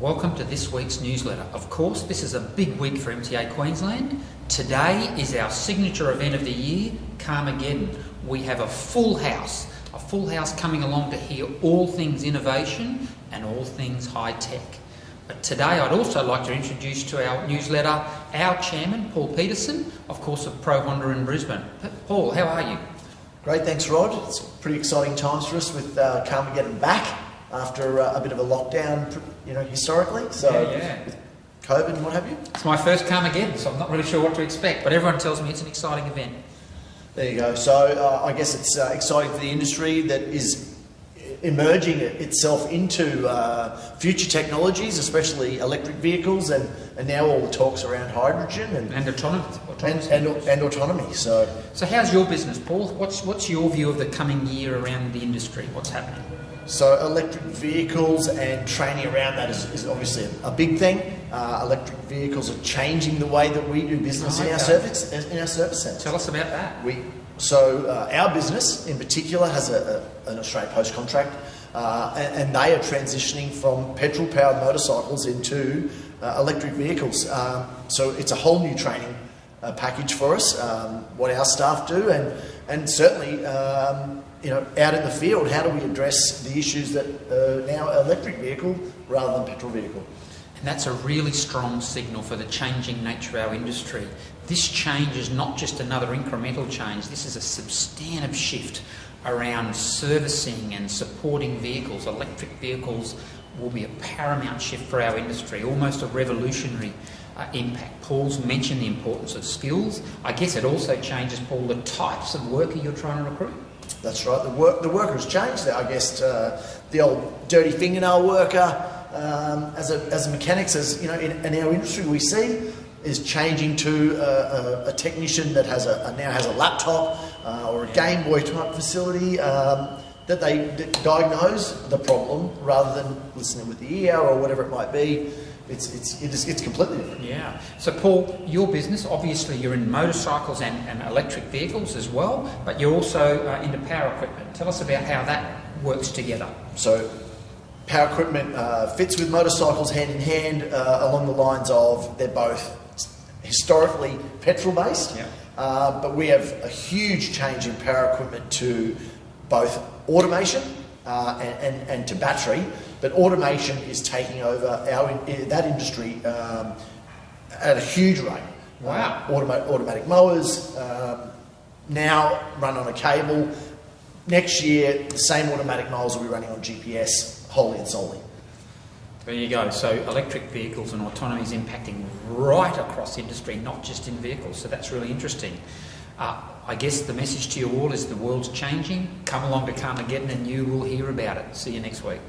Welcome to this week's newsletter. Of course, this is a big week for MTA Queensland. Today is our signature event of the year, Camm. We have a full house coming along to hear all things innovation and all things high tech. But today I'd also like to introduce to our newsletter our chairman, Paul Peterson, of course of Pro Honda in Brisbane. Paul, how are you? Great, thanks Rod. It's pretty exciting times for us with Camm back after a bit of a lockdown, historically. So with COVID and what have you. It's my first Camm, so I'm not really sure what to expect, but everyone tells me it's an exciting event. There you go. So I guess it's exciting for the industry that is emerging itself into future technologies, especially electric vehicles, and now all the talks around hydrogen and autonomy. So how's your business, Paul? What's your view of the coming year around the industry? What's happening? So electric vehicles and training around that is obviously a big thing. Electric vehicles are changing the way that we do business in our service centre. Tell us about that. Our business in particular has an Australia Post contract, and they are transitioning from petrol-powered motorcycles into electric vehicles. So it's a whole new training package for us. What our staff do, and certainly. Out in the field, how do we address the issues that are now electric vehicle rather than petrol vehicle? And that's a really strong signal for the changing nature of our industry. This change is not just another incremental change, this is a substantive shift around servicing and supporting vehicles. Electric vehicles will be a paramount shift for our industry, almost a revolutionary impact. Paul's mentioned the importance of skills. I guess it also changes, Paul, the types of worker you're trying to recruit. That's right. The worker's changed. I guess the old dirty fingernail worker, as a mechanics, in our industry we see is changing to a technician that now has a laptop or a Game Boy type facility that they diagnose the problem rather than listening with the ear or whatever it might be. It's completely different. Yeah. So Paul, your business, obviously you're in motorcycles and electric vehicles as well, but you're also into power equipment. Tell us about how that works together. So power equipment fits with motorcycles hand in hand along the lines of they're both historically petrol based, but we have a huge change in power equipment to both automation and to battery. But automation is taking over that industry at a huge rate. Wow. Automatic mowers now run on a cable. Next year, the same automatic mowers will be running on GPS wholly and solely. There you go. So electric vehicles and autonomy is impacting right across industry, not just in vehicles. So that's really interesting. I guess the message to you all is the world's changing. Come along to Camm and you will hear about it. See you next week.